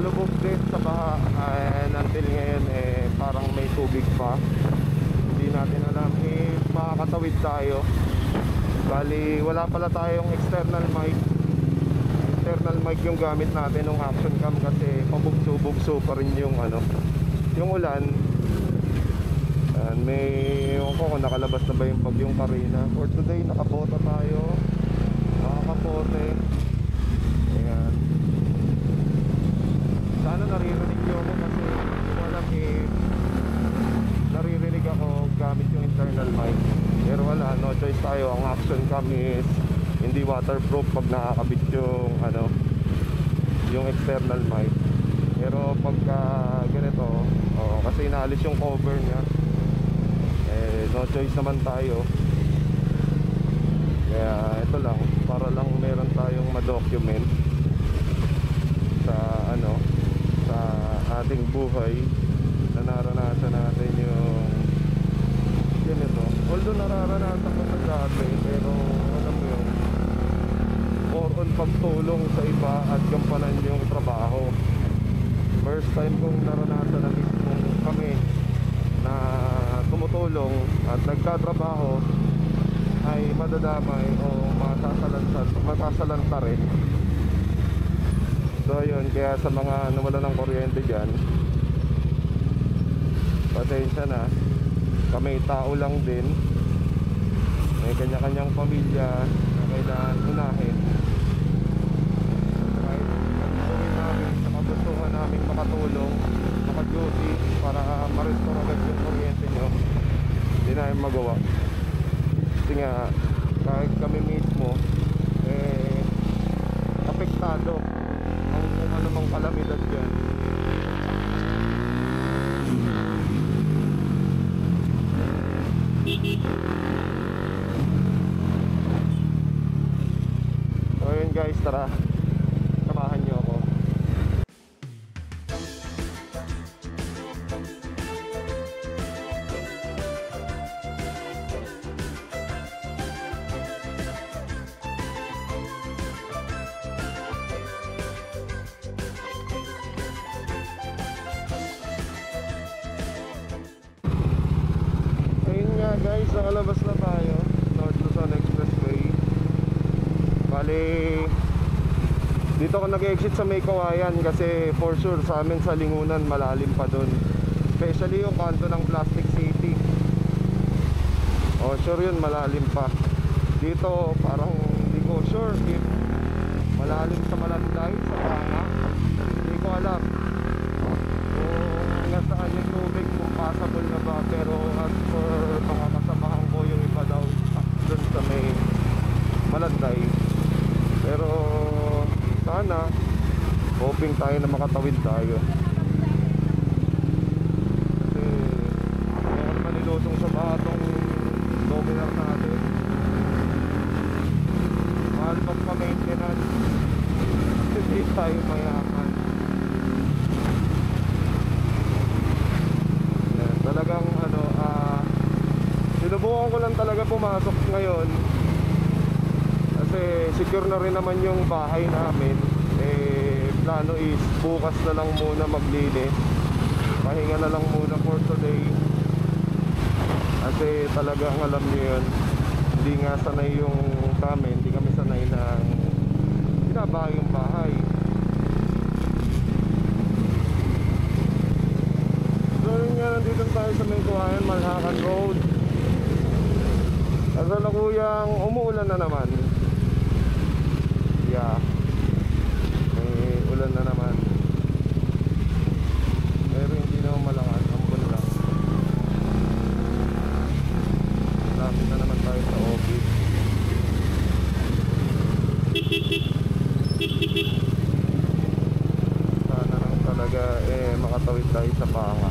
lubog din sa baha, and until ngayon parang may tubig pa. Hindi natin alam if makakatawid tayo. Bali wala pala tayong external mic. External mic yung gamit natin ng action cam kasi pabugso-bugso pa rin yung yung ulan. And may ewan ko kung nakalabas na ba yung bagyong Karina. For today nakabota tayo, nakakapote. Ayan. Sana naririnig nyo ako kasi wala naririnig ako gamit yung internal mic. Pero wala, no choice tayo. Ang action cam is hindi waterproof pag nakakabit yung yung external mic. Pero pagka ganito, kasi inaalis yung cover niya, no choice naman tayo. Kaya ito lang, para lang meron tayong ma-document sa sa ating buhay na naranasan natin yung ganito. Although nararanasan ko sa dati, pero alam mo yun, more on pagtulong sa iba at gampanan yung trabaho. First time kong naranasan na mismo kami na tumutulong at nagtatrabaho ay madadamay o masasalanta rin. So yun, kaya sa mga nawala ng kuryente dyan, pasensya na. Kami tao lang din, may kanya-kanyang pamilya na kailangan unahin. Kahit gawin namin sa kagustuhan namin makatulong, maka-duty para ma-restore agad yung kuryente nyo, hindi namin magawa. Kasi nga kahit kami mismo apektado ang kung anumang kalamidad dyan. So yun guys, tara, samahan nyo ako. Ayun nga guys, nakalabas na tayo, North Luzon Expressway. Bali dito ako nag-exit sa May Kawayan kasi for sure sa amin sa Lingunan malalim pa dun, especially yung kanto ng Plastic City. Sure yun, malalim pa. Dito parang hindi ko sure if malalim sa Malanday, sa Banga, hindi ko alam kung nasaan yung tubig, kung passable na ba. Pero as for mga kasamahan ko, yung iba daw dun sa may Malanday. Pero sana hoping tayo na makatawid tayo kasi ayaw naman nilusong sa batong dominar natin. Mahal magpa-maintenance, hindi tayo mayaman. Talagang sinubukan ko lang talaga pumasok ngayon kasi secure na rin naman yung bahay namin. Plano is bukas na lang muna maglinis, pahinga na lang muna for today kasi talagang alam niyo yun, hindi nga sanay yung kami, hindi kami sanay ng binabahay yung bahay. So yun nga, nandito tayo sa May Kawayan, Malhakan Road. Kasalukuyang umuulan na naman. Yeah, may ulan na naman. Pero hindi naman malakas, ambon lang. Lapit na naman tayo sa office. Sana lang talaga makatawid tayo sa Banga.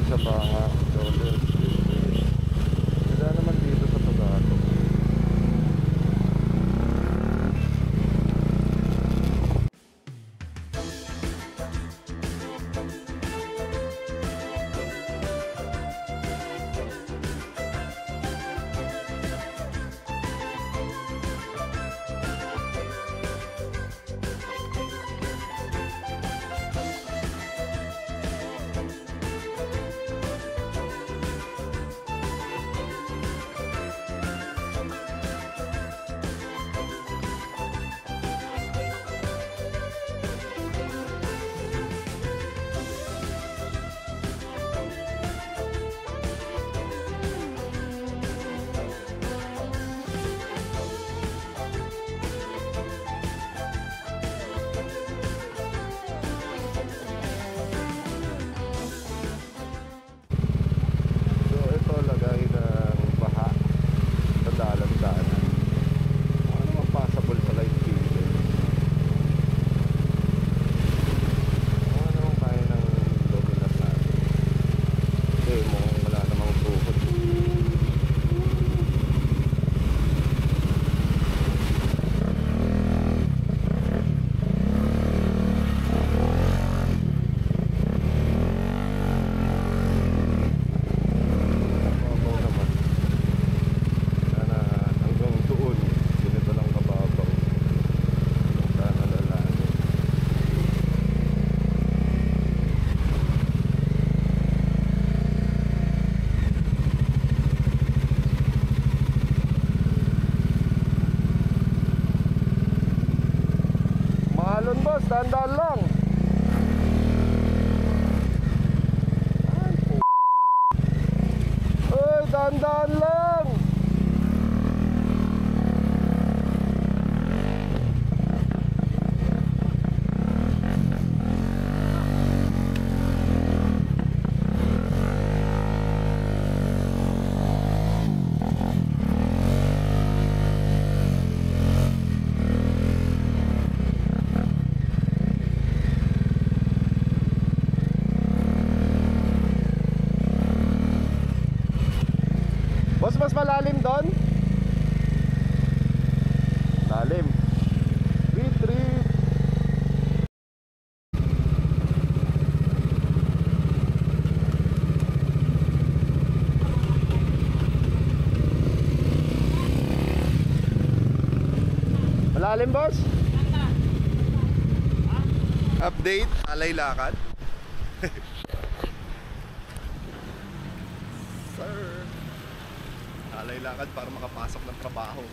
sa Banga. Wala naman dito sa Tugato. Boss, dahan-dahan lang. Ay, uy, dahan-dahan lang. Mas malalim doon? Lalim. Retreat. Malalim, boss? Update, alay lakad. Sir, alay lakad para makapasok ng trabaho.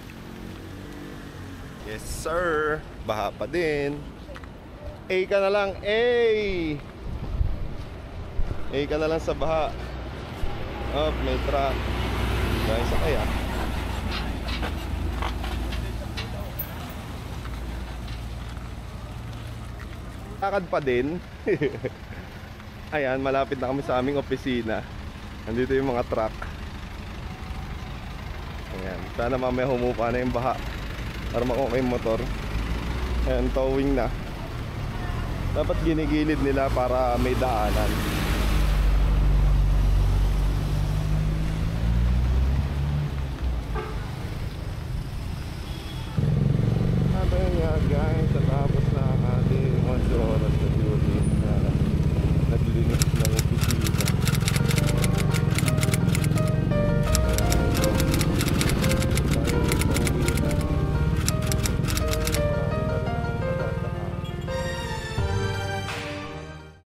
Yes sir, baha pa din. A ka na lang, A! A ka na lang sa baha. Oh, may truck. Guys, sa kaya lakad pa din. Ayan, malapit na kami sa aming opisina. Nandito yung mga truck. Ayan, sana mamaya humupa na yung baha para makuha yung motor. Ayan, towing na. Dapat ginigilid nila para may daanan.